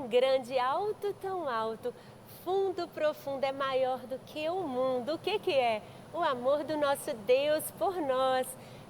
grande, alto, tão alto, fundo, profundo, é maior do que o mundo. O que que é? O amor do nosso Deus por nós.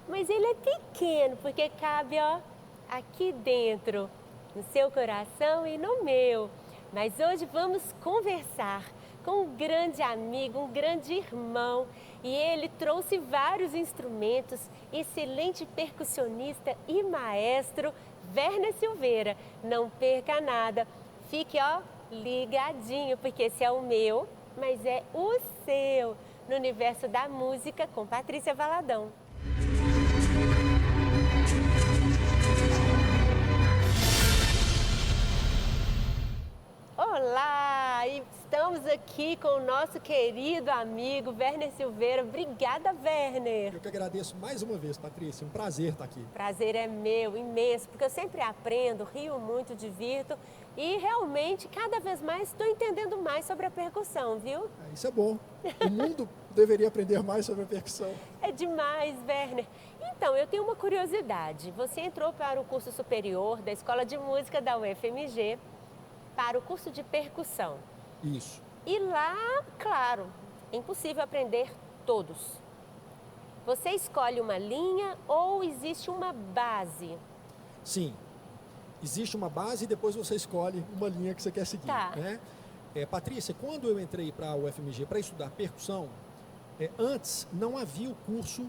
Mas ele é pequeno, porque cabe, ó, aqui dentro, no seu coração e no meu. Mas hoje vamos conversar com um grande amigo, um grande irmão, e ele trouxe vários instrumentos, excelente percussionista e maestro, Werner Silveira. Não perca nada, fique, ó, ligadinho, porque esse é o meu, mas é o seu, no universo da música com Patrícia Valadão. Olá! Estamos aqui com o nosso querido amigo Werner Silveira. Obrigada, Werner! Eu que agradeço mais uma vez, Patrícia. Um prazer estar aqui. Prazer é meu, imenso, porque eu sempre aprendo, rio muito, divirto e realmente cada vez mais estou entendendo mais sobre a percussão, viu? Isso é bom. O mundo deveria aprender mais sobre a percussão. É demais, Werner. Então, eu tenho uma curiosidade. Você entrou para o curso superior da Escola de Música da UFMG para o curso de percussão. Isso. E lá, claro, é impossível aprender todos. Você escolhe uma linha ou existe uma base? Sim. Existe uma base e depois você escolhe uma linha que você quer seguir. Tá. Né? Patrícia, quando eu entrei para a UFMG para estudar percussão, antes não havia o curso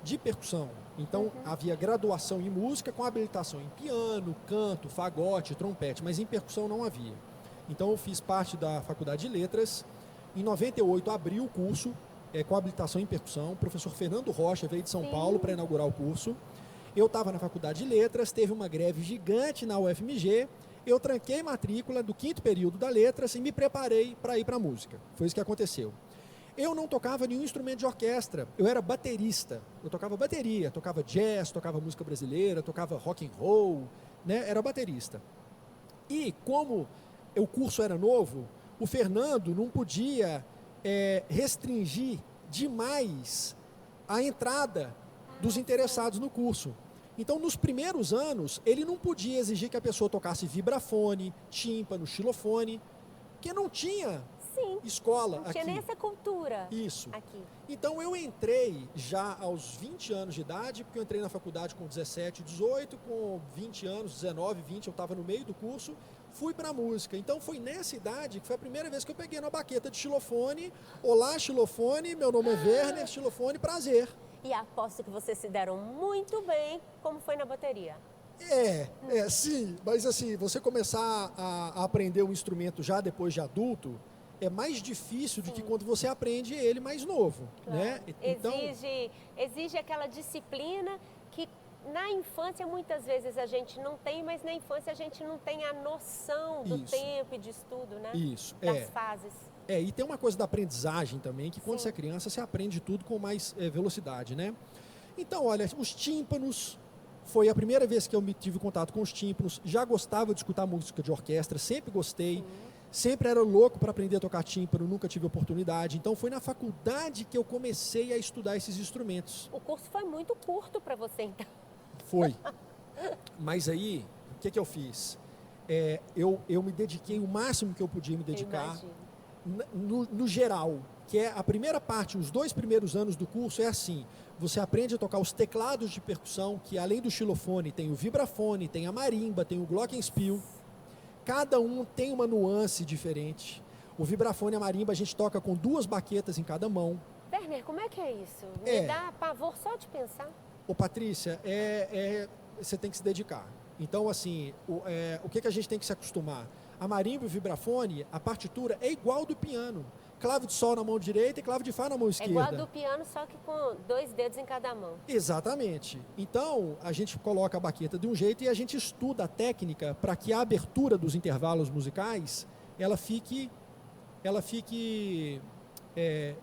de percussão. Então, havia graduação em música com habilitação em piano, canto, fagote, trompete, mas em percussão não havia. Então, eu fiz parte da Faculdade de Letras. Em 98, abriu o curso com habilitação em percussão. O professor Fernando Rocha veio de São Paulo para inaugurar o curso. Eu estava na Faculdade de Letras, teve uma greve gigante na UFMG. Eu tranquei matrícula do 5º período da Letras e me preparei para ir para a música. Foi isso que aconteceu. Eu não tocava nenhum instrumento de orquestra, eu era baterista. Eu tocava bateria, tocava jazz, tocava música brasileira, tocava rock and roll, né? Era baterista. E como o curso era novo, o Fernando não podia restringir demais a entrada dos interessados no curso. Então, nos primeiros anos, ele não podia exigir que a pessoa tocasse vibrafone, tímpano, xilofone, porque não tinha escola aqui. Não tinha nem essa cultura. Isso. Aqui. Então eu entrei já aos 20 anos de idade, porque eu entrei na faculdade com 17, 18, com 20 anos, 19, 20, eu estava no meio do curso, fui para a música. Então foi nessa idade que foi a primeira vez que eu peguei uma baqueta de xilofone. Olá, xilofone, meu nome é Werner, xilofone, prazer. E aposto que vocês se deram muito bem, como foi na bateria. Sim, mas assim, você começar a aprender um instrumento já depois de adulto, é mais difícil do que quando você aprende ele mais novo, claro. Né? Então, exige aquela disciplina que na infância muitas vezes a gente não tem, mas na infância a gente não tem a noção do tempo e de estudo, né? Isso, das fases. E tem uma coisa da aprendizagem também, que quando você é criança, você aprende tudo com mais velocidade, né? Então, olha, os tímpanos, foi a primeira vez que eu tive contato com os tímpanos, já gostava de escutar música de orquestra, sempre gostei. Sempre era louco para aprender a tocar tímpano, nunca tive oportunidade. Então foi na faculdade que eu comecei a estudar esses instrumentos. O curso foi muito curto para você, então. Foi. Mas aí, o que eu fiz? Eu me dediquei o máximo que eu podia me dedicar no geral, que é a primeira parte, os 2 primeiros anos do curso é assim. Você aprende a tocar os teclados de percussão, que além do xilofone tem o vibrafone, tem a marimba, tem o glockenspiel. Cada um tem uma nuance diferente. O vibrafone e a marimba a gente toca com 2 baquetas em cada mão. Werner, como é que é isso? Me dá pavor só de pensar. Ô Patrícia, você tem que se dedicar. Então, assim, o que a gente tem que se acostumar? A marimba e o vibrafone, a partitura é igual do piano. Clave de sol na mão direita e clave de fá na mão esquerda. É igual do piano, só que com 2 dedos em cada mão. Exatamente. Então, a gente coloca a baqueta de um jeito e a gente estuda a técnica para que a abertura dos intervalos musicais, ela fique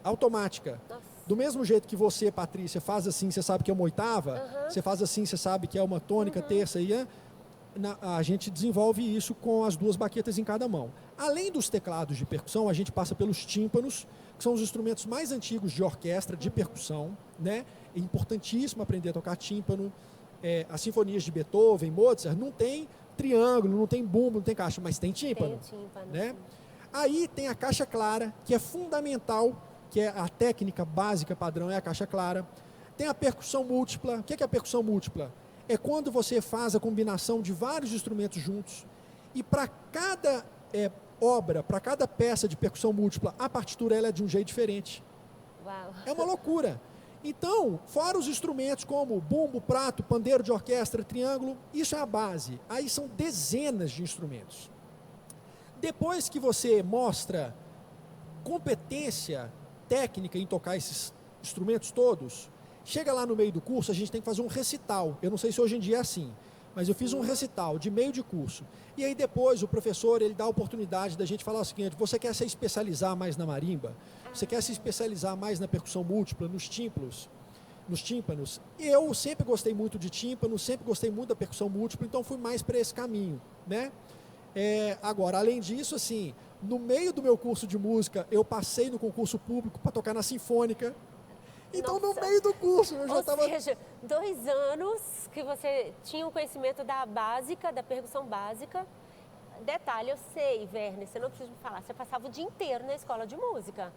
automática. Nossa. Do mesmo jeito que você, Patrícia, faz assim, você sabe que é uma oitava, você faz assim, você sabe que é uma tônica, terça e a gente desenvolve isso com as 2 baquetas em cada mão. Além dos teclados de percussão, a gente passa pelos tímpanos, que são os instrumentos mais antigos de orquestra, de percussão, né? É importantíssimo aprender a tocar tímpano. As sinfonias de Beethoven, Mozart, não tem triângulo, não tem bumbo, não tem caixa, mas tem tímpano. Tem o tímpano, Né? sim. Aí tem a caixa clara, que é fundamental, que é a técnica básica padrão, é a caixa clara. Tem a percussão múltipla. O que é a percussão múltipla? É quando você faz a combinação de vários instrumentos juntos e para cada obra, para cada peça de percussão múltipla, a partitura ela é de um jeito diferente. Uau. É uma loucura. Então, fora os instrumentos como bumbo, prato, pandeiro de orquestra, triângulo, isso é a base. Aí são dezenas de instrumentos. Depois que você mostra competência técnica em tocar esses instrumentos todos, chega lá no meio do curso, a gente tem que fazer um recital. Eu não sei se hoje em dia é assim, mas eu fiz um recital de meio de curso. E aí depois o professor, ele dá a oportunidade da gente falar o seguinte: você quer se especializar mais na marimba? Você quer se especializar mais na percussão múltipla, nos tímpanos? Eu sempre gostei muito de tímpano, sempre gostei muito da percussão múltipla, então fui mais para esse caminho, né? Agora, além disso, assim, no meio do meu curso de música, eu passei no concurso público para tocar na Sinfônica. Então, Nossa. no meio do curso, eu já Ou estava... seja, 2 anos que você tinha o conhecimento da básica, da percussão básica. Detalhe, eu sei, Werner, você não precisa me falar, você passava o dia inteiro na escola de música.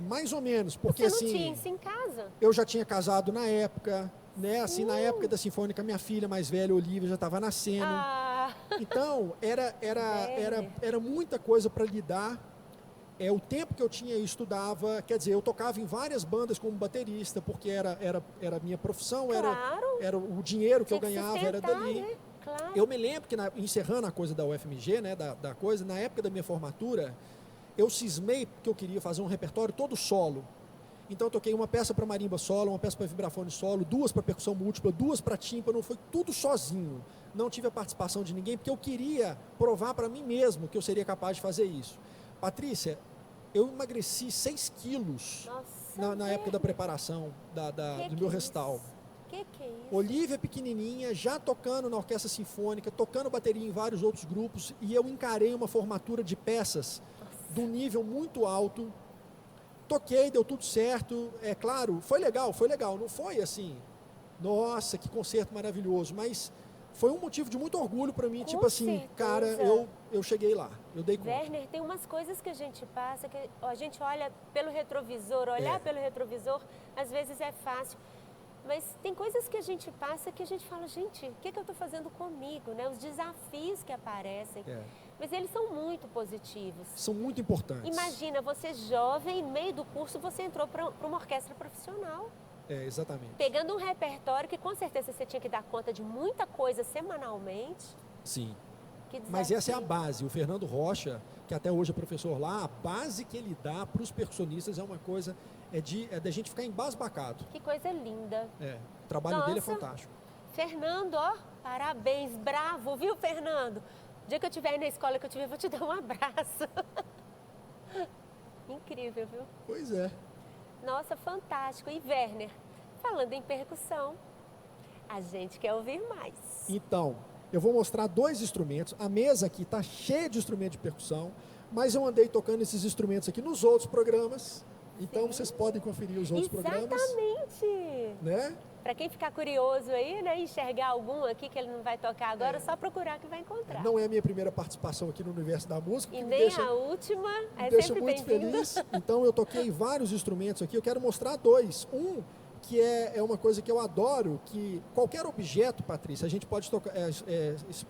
Mais ou menos, porque Você não assim... tinha isso em casa. Eu já tinha casado na época, né? Assim, na época da Sinfônica, minha filha mais velha, Olivia, já estava nascendo. Ah, Então, era muita coisa para lidar. O tempo que eu tinha, eu estudava, quer dizer, eu tocava em várias bandas como baterista, porque era a minha profissão, claro. era o dinheiro que eu Tinha que ganhava, era sustentar, dali. né? Claro. Eu me lembro que, encerrando a coisa da UFMG, né, da coisa, na época da minha formatura, eu cismei que eu queria fazer um repertório todo solo. Então eu toquei uma peça para marimba solo, uma peça para vibrafone solo, 2 para percussão múltipla, 2 para tímpano, foi tudo sozinho. Não tive a participação de ninguém, porque eu queria provar para mim mesmo que eu seria capaz de fazer isso. Patrícia, eu emagreci 6 quilos na época da preparação do meu recital. Que é isso? Olivia pequenininha, já tocando na orquestra sinfônica, tocando bateria em vários outros grupos, e eu encarei uma formatura de peças de um nível muito alto. Toquei, deu tudo certo, é claro, foi legal, não foi assim, nossa, que concerto maravilhoso, mas foi um motivo de muito orgulho para mim, Com tipo assim, certeza. cara, eu cheguei lá, eu dei conta. Werner, tem umas coisas que a gente passa, que a gente olha pelo retrovisor, pelo retrovisor, às vezes é fácil, mas tem coisas que a gente passa que a gente fala, gente, o que eu estou fazendo comigo, né? Os desafios que aparecem. Mas eles são muito positivos. São muito importantes. Imagina, você jovem, no meio do curso, você entrou para uma orquestra profissional. Exatamente. Pegando um repertório que com certeza você tinha que dar conta de muita coisa semanalmente. Sim. Que Mas essa é a base. O Fernando Rocha, que até hoje é professor lá, a base que ele dá para os percussionistas é uma coisa, da gente ficar embasbacado. Que coisa linda. O trabalho dele é fantástico. Fernando, parabéns, bravo, viu, Fernando? O dia que eu estiver aí na escola que eu tiver, eu vou te dar um abraço. Incrível, viu? Pois é. Nossa, fantástico. E Werner, falando em percussão, a gente quer ouvir mais. Então, eu vou mostrar 2 instrumentos. A mesa aqui está cheia de instrumentos de percussão, mas eu andei tocando esses instrumentos aqui nos outros programas. Então, vocês podem conferir os outros programas. Exatamente. Né? Para quem ficar curioso aí, né, enxergar algum aqui que ele não vai tocar agora, é só procurar que vai encontrar. Não é a minha primeira participação aqui no Universo da Música. E nem a última, me deixa muito feliz. Então, eu toquei vários instrumentos aqui, eu quero mostrar 2. Um que é uma coisa que eu adoro, que qualquer objeto, Patrícia, a gente pode tocar,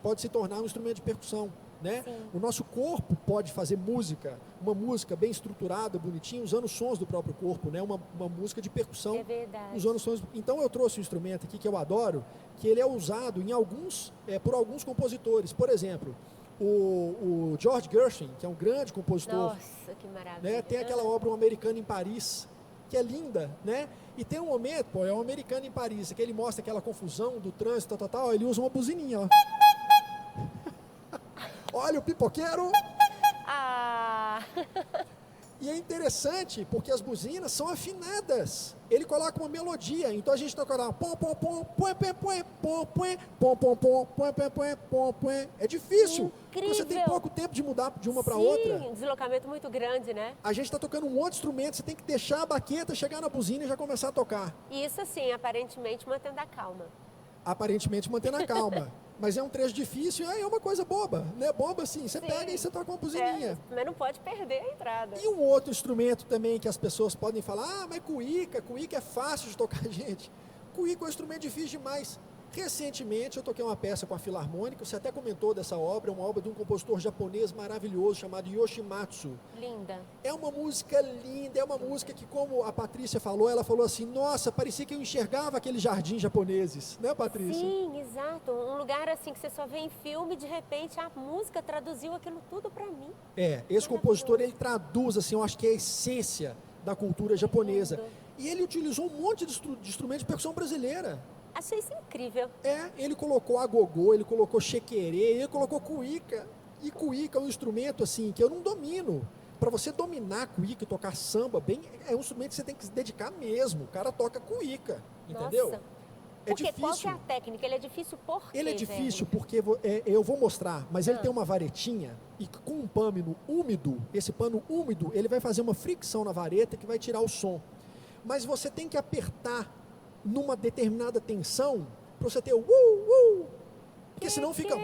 pode se tornar um instrumento de percussão. Né? O nosso corpo pode fazer música, uma música bem estruturada, bonitinha, usando os sons do próprio corpo, né? Uma música de percussão. É verdade. Usando os sons. Então eu trouxe um instrumento aqui que eu adoro, que ele é usado por alguns compositores. Por exemplo, o George Gershwin, que é um grande compositor. Nossa, que maravilha. Né? Tem aquela obra Um Americano em Paris, que é linda, né? E tem um momento, é Um Americano em Paris, que ele mostra aquela confusão do trânsito, ele usa uma buzininha, ó. Olha o pipoqueiro! E é interessante, porque as buzinas são afinadas. Ele coloca uma melodia, então a gente toca lá, pom, pom, pom, pom, pom, pom, pom, pom, pom, pom, pom, pom, pom, pom. É difícil, porque você tem pouco tempo de mudar de uma para outra. Sim, um deslocamento muito grande, né? A gente está tocando um outro instrumento, você tem que deixar a baqueta, chegar na buzina e já começar a tocar. Isso assim, aparentemente mantendo a calma. Aparentemente mantendo a calma. mas é um trecho difícil, é uma coisa boba, né? Boba assim, você Sim. pega e você toca uma buzininha. Mas não pode perder a entrada. E um outro instrumento também que as pessoas podem falar, mas cuíca é fácil de tocar, gente. Cuíca é um instrumento difícil demais. Recentemente eu toquei uma peça com a Filarmônica, você até comentou dessa obra, uma obra de um compositor japonês maravilhoso chamado Yoshimatsu. Linda. É uma música linda, é uma música que, como a Patrícia falou, ela falou assim, nossa, parecia que eu enxergava aqueles jardins japoneses, né, Patrícia? Sim, exato. Um lugar assim que você só vê em filme, de repente a música traduziu aquilo tudo para mim. Esse compositor, ele traduz, assim, eu acho que é a essência da cultura japonesa. Lindo. E ele utilizou um monte de instrumentos de percussão brasileira. Achei isso incrível. Ele colocou agogô, ele colocou chequerê, ele colocou cuíca. E cuíca é um instrumento, assim, que eu não domino. Para você dominar cuíca e tocar samba bem, é um instrumento que você tem que se dedicar mesmo. O cara toca cuíca, entendeu? Nossa. É Porque difícil. qual que é a técnica? Ele é difícil por quê, Ele é difícil Werner? porque eu vou mostrar, mas ele tem uma varetinha e com um pano úmido, esse pano úmido, ele vai fazer uma fricção na vareta que vai tirar o som. Mas você tem que apertar numa determinada tensão para você ter o porque senão fica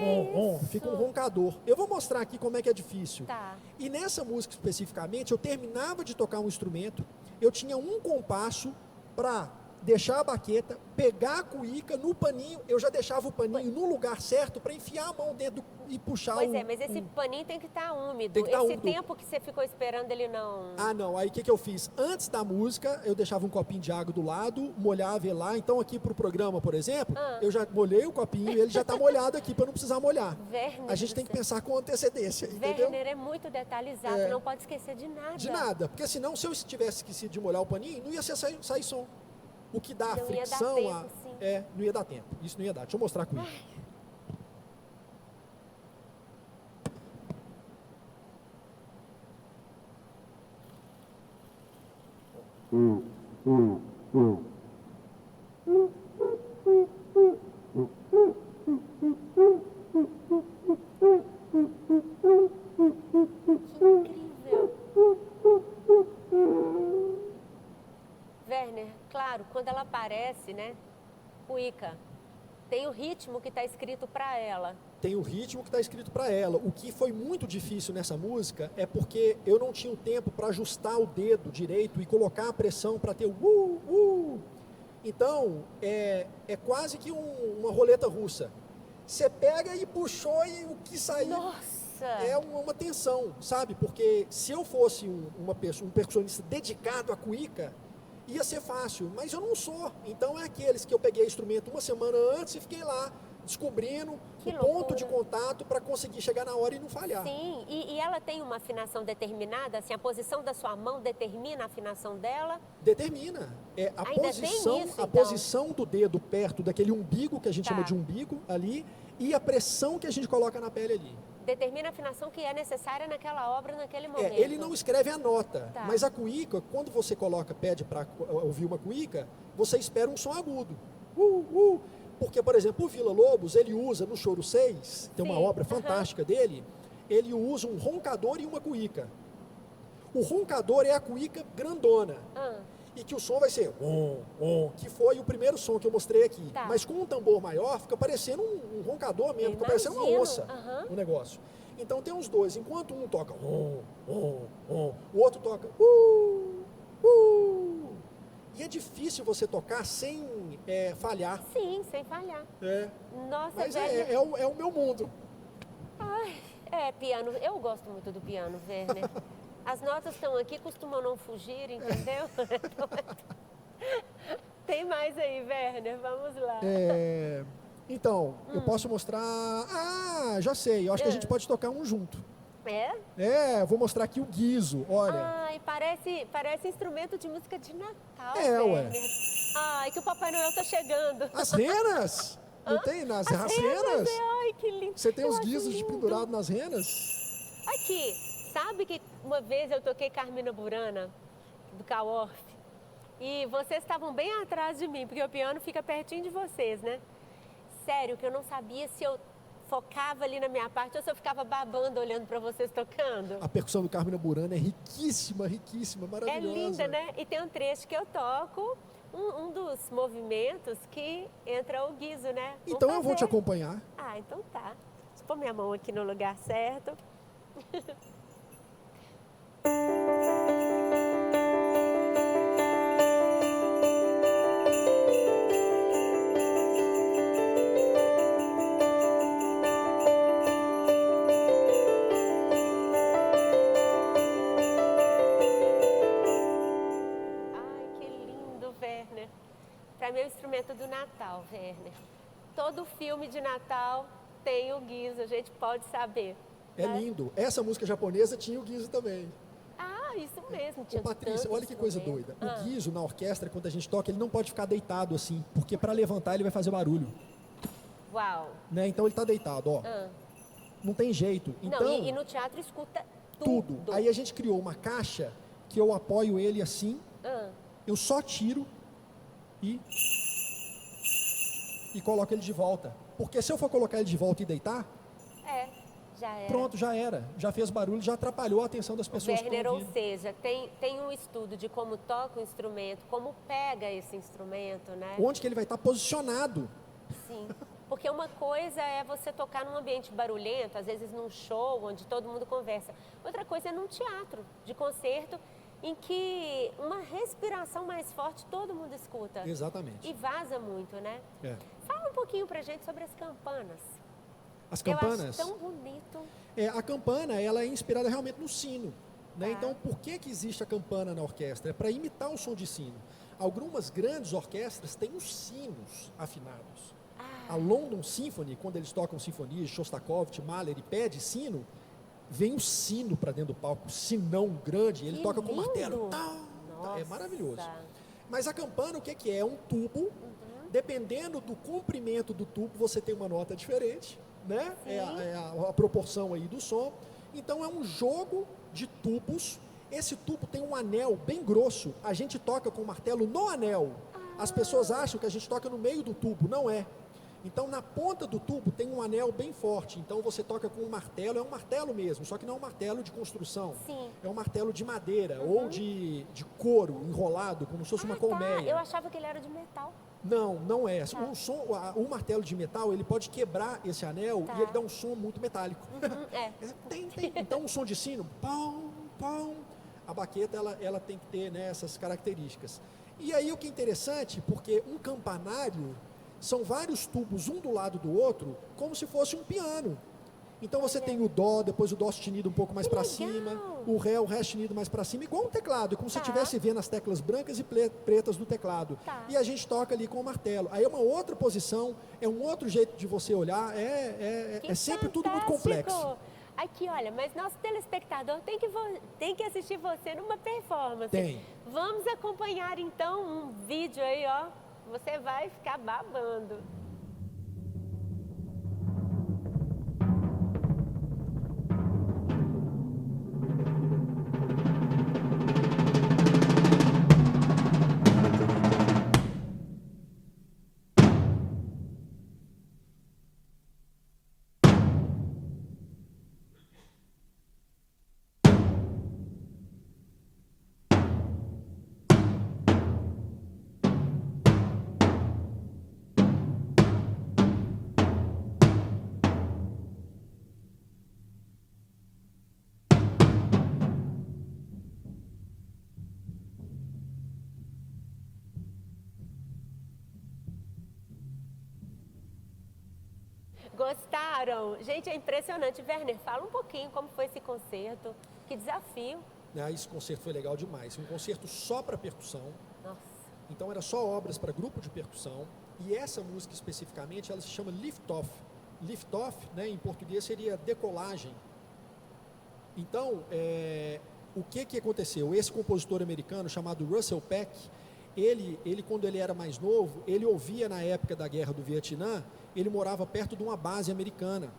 fica um roncador. Eu vou mostrar aqui como é que é difícil. Tá. E nessa música especificamente, eu terminava de tocar um instrumento, eu tinha um compasso para deixar a baqueta, pegar a cuíca no paninho, eu já deixava o paninho no lugar certo para enfiar a mão dentro e puxar Pois mas esse paninho tem que estar úmido. Tem que tá esse úmido. tempo que você ficou esperando ele não... Ah, não. Aí o que eu fiz? Antes da música, eu deixava um copinho de água do lado, molhava ele lá. Então, aqui pro programa, por exemplo, eu já molhei o copinho e ele já tá molhado aqui para não precisar molhar. Werner A gente tem que pensar com antecedência, entendeu? Werner é muito detalhizado, não pode esquecer de nada. De nada. Porque senão, se eu tivesse esquecido de molhar o paninho, não ia sair som. O que dá Não ia dar fricção, tempo, sim. não ia dar tempo. Isso não ia dar. Deixa eu mostrar comigo. Incrível. Werner, claro, quando ela aparece, né, cuíca, tem o ritmo que está escrito para ela. Tem o ritmo que está escrito para ela. O que foi muito difícil nessa música é porque eu não tinha o tempo para ajustar o dedo direito e colocar a pressão para ter o Então, é quase que uma roleta russa. Você pega e puxou e o que saiu Nossa! é uma tensão, sabe? Porque se eu fosse um percussionista dedicado à cuíca, ia ser fácil, mas eu não sou. Então é aqueles que eu peguei instrumento uma semana antes e fiquei lá descobrindo Que o ponto loucura. de contato para conseguir chegar na hora e não falhar. Sim, e ela tem uma afinação determinada, assim, a posição da sua mão determina a afinação dela? Determina. Ainda tem isso, A então? posição do dedo perto daquele umbigo, que a gente Tá. chama de umbigo ali, e a pressão que a gente coloca na pele ali. Determina a afinação que é necessária naquela obra, naquele momento. Ele não escreve a nota, Tá. mas a cuíca, quando você pede para ouvir uma cuíca, você espera um som agudo. Porque, por exemplo, o Vila Lobos, ele usa no Choro 6, tem uma Sim, obra fantástica dele, ele usa um roncador e uma cuíca. O roncador é a cuíca grandona. E que o som vai ser que foi o primeiro som que eu mostrei aqui. Tá. Mas com um tambor maior, fica parecendo um roncador mesmo, fica parecendo uma Imagino, onça o negócio. Então tem os dois. Enquanto um toca o outro toca E é difícil você tocar sem falhar. Sim, sem falhar. Nossa, Mas Werner. é o meu mundo. Piano. Eu gosto muito do piano, Werner. As notas estão aqui, costumam não fugir, entendeu? Tem mais aí, Werner, vamos lá. Então, eu posso mostrar... já sei. Eu acho que a gente pode tocar um junto. Eu vou mostrar aqui o guizo, olha. Ai, parece instrumento de música de Natal, ué. Werner. Ai, que o Papai Noel tá chegando. As renas? Não tem nas as renas? Ai, que lindo. Você tem Eu os acho guizos lindo. pendurados nas renas? Aqui, sabe que uma vez eu toquei Carmina Burana, do Caorf, e vocês estavam bem atrás de mim, porque o piano fica pertinho de vocês, né? Sério, que eu não sabia se eu focava ali na minha parte ou se eu ficava babando olhando para vocês tocando. A percussão do Carmina Burana é riquíssima, riquíssima, É maravilhosa. linda, né? E tem um trecho que eu toco um dos movimentos que entra o guizo, né? Vamos Então eu vou te fazer. acompanhar. Ah, então tá. Deixa eu pôr minha mão aqui no lugar certo. Ai, que lindo, Werner. Para mim é o instrumento do Natal, Werner. Todo filme de Natal tem o guizo, a gente pode saber. É né? lindo. Essa música japonesa tinha o guizo também. Ah, isso mesmo. Ô, Tinha Patrícia, tanto olha que coisa instrumento. doida. O guizo na orquestra, quando a gente toca, ele não pode ficar deitado assim, porque para levantar ele vai fazer barulho. Uau. Né? Então ele está deitado, ó. Ah. Não tem jeito. Então, Não, e no teatro escuta tudo. Aí a gente criou uma caixa que eu apoio ele assim, Ah. eu só tiro e coloco ele de volta. Porque se eu for colocar ele de volta e deitar, É, já era. pronto, já era. Já fez barulho, já atrapalhou a atenção das pessoas que Werner, estão ou ouvindo. seja, tem um estudo de como toca o instrumento, como pega esse instrumento, né? Onde que ele vai estar posicionado. Sim. Porque uma coisa é você tocar num ambiente barulhento, às vezes num show onde todo mundo conversa. Outra coisa é num teatro de concerto em que uma respiração mais forte todo mundo escuta. Exatamente. E vaza muito, né? É. Fala um pouquinho pra gente sobre as campanas. As Eu campanas. acho tão bonito. A campana, ela é inspirada realmente no sino. Né? Tá. Então, por que existe a campana na orquestra? É para imitar o som de sino. Algumas grandes orquestras têm os sinos afinados. A London Symphony, quando eles tocam sinfonias, Shostakovich, Mahler e pede sino, vem o sino para dentro do palco, sinão grande, ele Que toca com lindo! martelo. É maravilhoso. Mas a campana, o que é? É um tubo. Dependendo do comprimento do tubo, você tem uma nota diferente, né? É a proporção aí do som. Então é um jogo de tubos. Esse tubo tem um anel bem grosso. A gente toca com o martelo no anel. As pessoas acham que a gente toca no meio do tubo, não é. Então, na ponta do tubo tem um anel bem forte. Então, você toca com um martelo, é um martelo mesmo, só que não é um martelo de construção. Sim. É um martelo de madeira ou de couro enrolado, como se fosse uma colmeia. Tá. Eu achava que ele era de metal. Não, não é. O martelo de metal, ele pode quebrar esse anel e ele dá um som muito metálico. Tem. Então, um som de sino, pão, pão. A baqueta, ela tem que ter, né, essas características. E aí, o que é interessante, porque um campanário são vários tubos, um do lado do outro, como se fosse um piano. Então, você tem o dó, depois o dó sustenido um pouco mais para cima, o ré sustenido mais para cima, igual um teclado, é como se você estivesse vendo as teclas brancas e pretas do teclado. E a gente toca ali com o martelo. Aí é uma outra posição, é um outro jeito de você olhar, é sempre tudo muito complexo. Aqui, olha, mas nosso telespectador tem que assistir você numa performance. Tem. Vamos acompanhar, então, um vídeo aí, ó. Você vai ficar babando. Gostaram? Gente, é impressionante. Werner, fala um pouquinho como foi esse concerto. Que desafio. Esse concerto foi legal demais. Um concerto só para percussão. Nossa. Então, era só obras para grupo de percussão. E essa música especificamente, ela se chama Lift Off. Lift Off, né, em português, seria decolagem. Então, o que aconteceu? Esse compositor americano chamado Russell Peck, ele quando ele era mais novo, ele ouvia na época da Guerra do Vietnã, ele morava perto de uma base americana.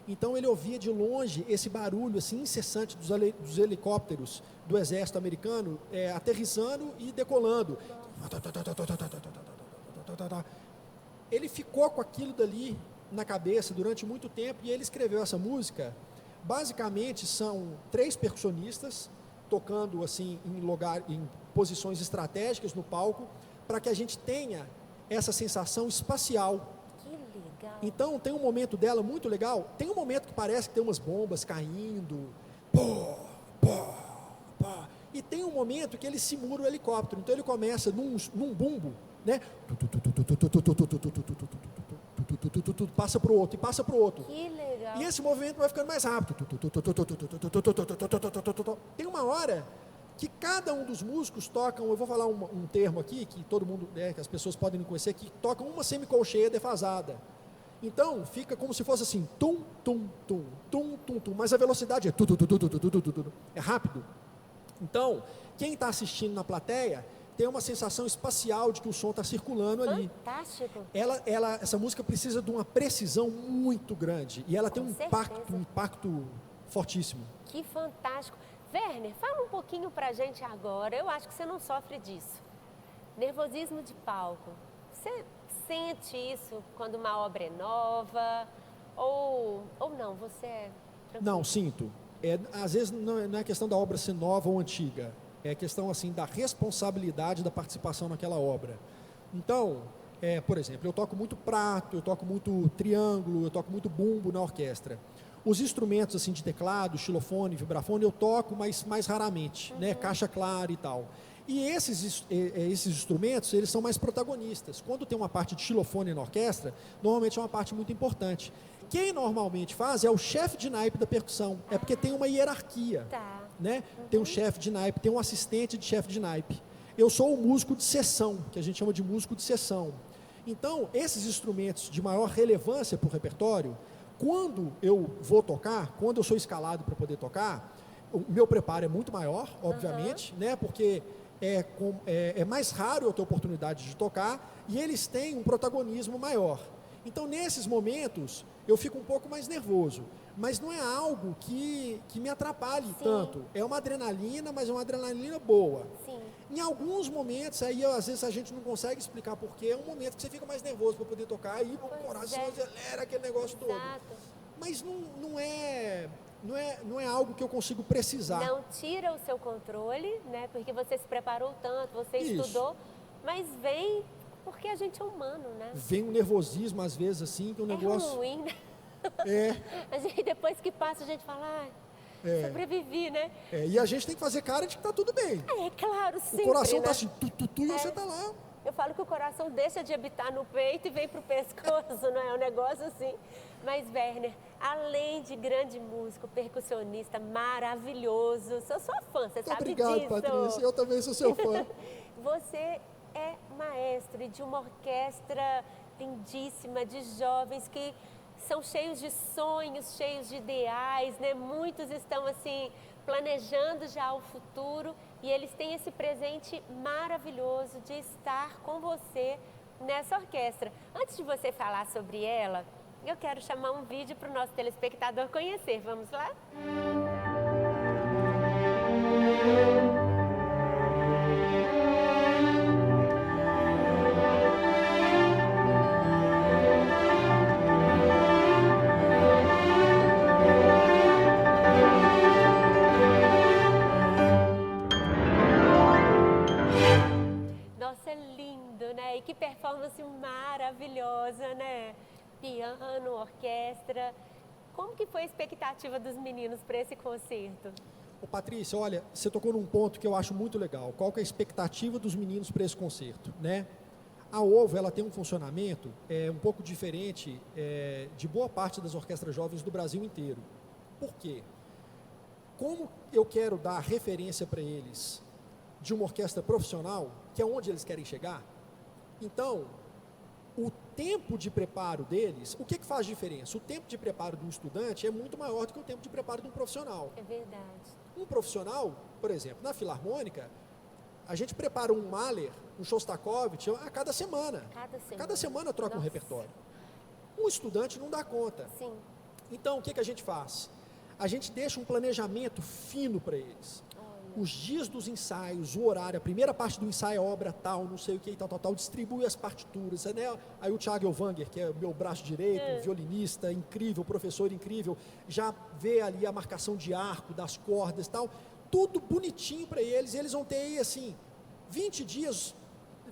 Então ele ouvia de longe esse barulho assim incessante dos helicópteros do exército americano aterrissando e decolando. Ele ficou com aquilo dali na cabeça durante muito tempo e ele escreveu essa música. Basicamente são 3 percussionistas tocando assim em posições estratégicas no palco, para que a gente tenha essa sensação espacial. Que legal. Então, tem um momento dela muito legal. Tem um momento que parece que tem umas bombas caindo. Pô, pô, pô. E tem um momento que ele simula o helicóptero. Então, ele começa num bumbo, né? Passa para o outro e passa para o outro. Que legal. E esse movimento vai ficando mais rápido. Tem uma hora que cada um dos músicos tocam, eu vou falar um termo aqui, que todo mundo, que as pessoas podem conhecer, que tocam uma semicolcheia defasada. Então, fica como se fosse assim, tum, tum, tum, tum, tum, tum, mas a velocidade é é rápido. Então, quem está assistindo na plateia tem uma sensação espacial de que o som está circulando ali. Fantástico. Essa música precisa de uma precisão muito grande e ela tem um impacto fortíssimo. Que fantástico. Werner, fala um pouquinho pra gente agora. Eu acho que você não sofre disso. Nervosismo de palco. Você sente isso quando uma obra é nova? Ou não? Você é tranquilo? Não, sinto. Às vezes não é questão da obra ser nova ou antiga. É questão assim da responsabilidade da participação naquela obra. Então, por exemplo, eu toco muito prato, eu toco muito triângulo, eu toco muito bumbo na orquestra. Os instrumentos assim de teclado, xilofone, vibrafone, eu toco, mas mais raramente, né? Caixa clara e tal. E esses instrumentos, eles são mais protagonistas. Quando tem uma parte de xilofone na orquestra, normalmente é uma parte muito importante. Quem normalmente faz é o chefe de naipe da percussão. É porque tem uma hierarquia. Tá. Né? Tem um chefe de naipe, tem um assistente de chefe de naipe. Eu sou o músico de sessão, que a gente chama de músico de sessão. Então, esses instrumentos de maior relevância para o repertório, quando eu vou tocar, quando eu sou escalado para poder tocar, o meu preparo é muito maior, obviamente, né? Porque é mais raro eu ter oportunidade de tocar e eles têm um protagonismo maior. Então, nesses momentos, eu fico um pouco mais nervoso. Mas não é algo que me atrapalhe tanto. É uma adrenalina, mas é uma adrenalina boa. Sim. Em alguns momentos, aí às vezes a gente não consegue explicar porquê, é um momento que você fica mais nervoso para poder tocar, aí o coração acelera aquele negócio todo. Mas não é algo que eu consigo precisar. Não tira o seu controle, né? Porque você se preparou tanto, você estudou, mas vem porque a gente é humano, né? Vem um nervosismo às vezes assim, que o negócio... É ruim, né? A gente, depois que passa, a gente fala, sobrevivi, né? E a gente tem que fazer cara de que tá tudo bem. Claro, sim. O coração tá assim, e você tá lá. Eu falo que o coração deixa de habitar no peito e vem pro pescoço, não é? Um negócio assim. Mas, Werner, além de grande músico, percussionista, maravilhoso, sou sua fã, você sabe disso. Obrigado, Patrícia, eu também sou seu fã. Você é maestro de uma orquestra lindíssima, de jovens que são cheios de sonhos, cheios de ideais, né? Muitos estão assim planejando já o futuro e eles têm esse presente maravilhoso de estar com você nessa orquestra. Antes de você falar sobre ela, eu quero chamar um vídeo para o nosso telespectador conhecer. Vamos lá? E que performance maravilhosa, né? Piano, orquestra. Como que foi a expectativa dos meninos para esse concerto? Ô, Patrícia, olha, você tocou num ponto que eu acho muito legal. Qual que é a expectativa dos meninos para esse concerto, né? A OVO, ela tem um funcionamento um pouco diferente de boa parte das orquestras jovens do Brasil inteiro. Por quê? Como eu quero dar referência para eles de uma orquestra profissional, que é onde eles querem chegar, então, o tempo de preparo deles, o que faz diferença? O tempo de preparo de um estudante é muito maior do que o tempo de preparo de um profissional. É verdade. Um profissional, por exemplo, na Filarmônica, a gente prepara um Mahler, um Shostakovich a cada semana. Cada semana troca um repertório. Um estudante não dá conta. Sim. Então, o que a gente faz? A gente deixa um planejamento fino para eles. Os dias dos ensaios, o horário, a primeira parte do ensaio é obra tal, não sei o que, tal, distribui as partituras, né? Aí o Thiago Elvanger, que é o meu braço direito, violinista incrível, professor incrível, já vê ali a marcação de arco, das cordas e tal, tudo bonitinho para eles, e eles vão ter aí, assim, 20 dias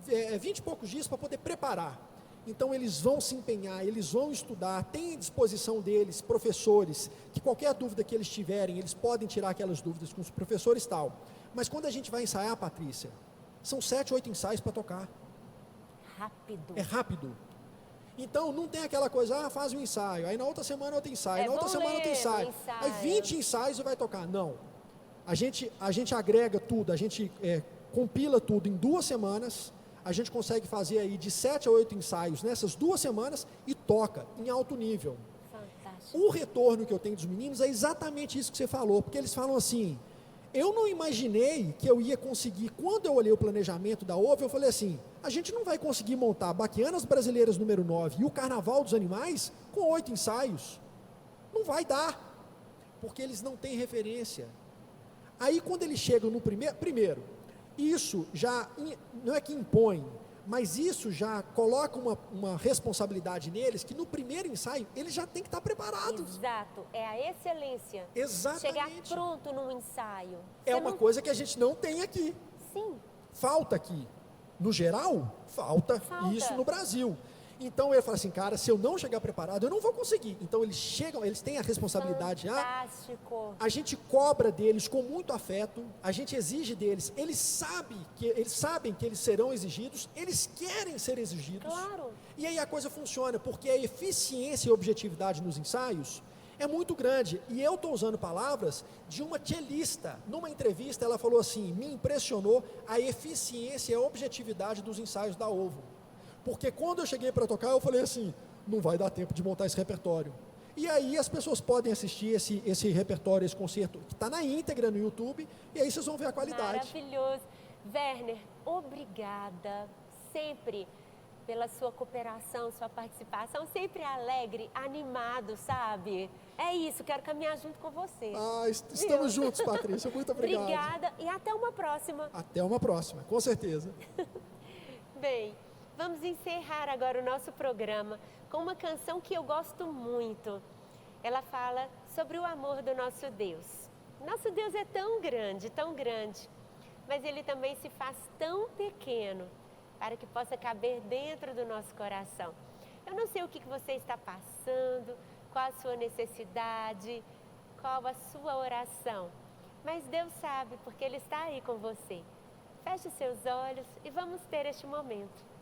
20 e poucos dias para poder preparar. Então eles vão se empenhar, eles vão estudar, tem à disposição deles professores, que qualquer dúvida que eles tiverem, eles podem tirar aquelas dúvidas com os professores e tal. Mas quando a gente vai ensaiar, Patrícia, são 7, 8 ensaios para tocar. Rápido. É rápido. Então não tem aquela coisa, faz um ensaio, aí na outra semana outro ensaio, na outra semana outro ensaio. Aí 20 ensaios e vai tocar. Não. A gente agrega tudo, a gente compila tudo em 2 semanas, a gente consegue fazer aí de 7 a 8 ensaios nessas 2 semanas e toca em alto nível. Fantástico. O retorno que eu tenho dos meninos é exatamente isso que você falou, porque eles falam assim, eu não imaginei que eu ia conseguir, quando eu olhei o planejamento da OVA, eu falei assim, a gente não vai conseguir montar Baquianas Brasileiras número 9 e o Carnaval dos Animais com 8 ensaios. Não vai dar, porque eles não têm referência. Aí quando eles chegam no primeiro, isso já, não é que impõe, mas isso já coloca uma responsabilidade neles, que no primeiro ensaio, eles já têm que estar preparados. Exato, é a excelência. Exatamente. Chegar pronto no ensaio. É uma coisa que a gente não tem aqui. Sim. Falta aqui. No geral, falta isso no Brasil. Então ele fala assim, cara, se eu não chegar preparado, eu não vou conseguir. Então eles chegam, eles têm a responsabilidade. Fantástico. A gente cobra deles com muito afeto, a gente exige deles, eles sabem que eles serão exigidos, eles querem ser exigidos. Claro. E aí a coisa funciona, porque a eficiência e objetividade nos ensaios é muito grande. E eu estou usando palavras de uma cellista. Numa entrevista ela falou assim, me impressionou a eficiência e a objetividade dos ensaios da OVO. Porque quando eu cheguei para tocar, eu falei assim, não vai dar tempo de montar esse repertório. E aí as pessoas podem assistir esse repertório, esse concerto, que está na íntegra no YouTube, e aí vocês vão ver a qualidade. Maravilhoso. Werner, obrigada sempre pela sua cooperação, sua participação, sempre alegre, animado, sabe? É isso, quero caminhar junto com você. Estamos juntos, Patrícia, muito obrigado. Obrigada e até uma próxima. Até uma próxima, com certeza. Bem, vamos encerrar agora o nosso programa com uma canção que eu gosto muito. Ela fala sobre o amor do nosso Deus. Nosso Deus é tão grande, mas Ele também se faz tão pequeno para que possa caber dentro do nosso coração. Eu não sei o que você está passando, qual a sua necessidade, qual a sua oração, mas Deus sabe, porque Ele está aí com você. Feche os seus olhos e vamos ter este momento.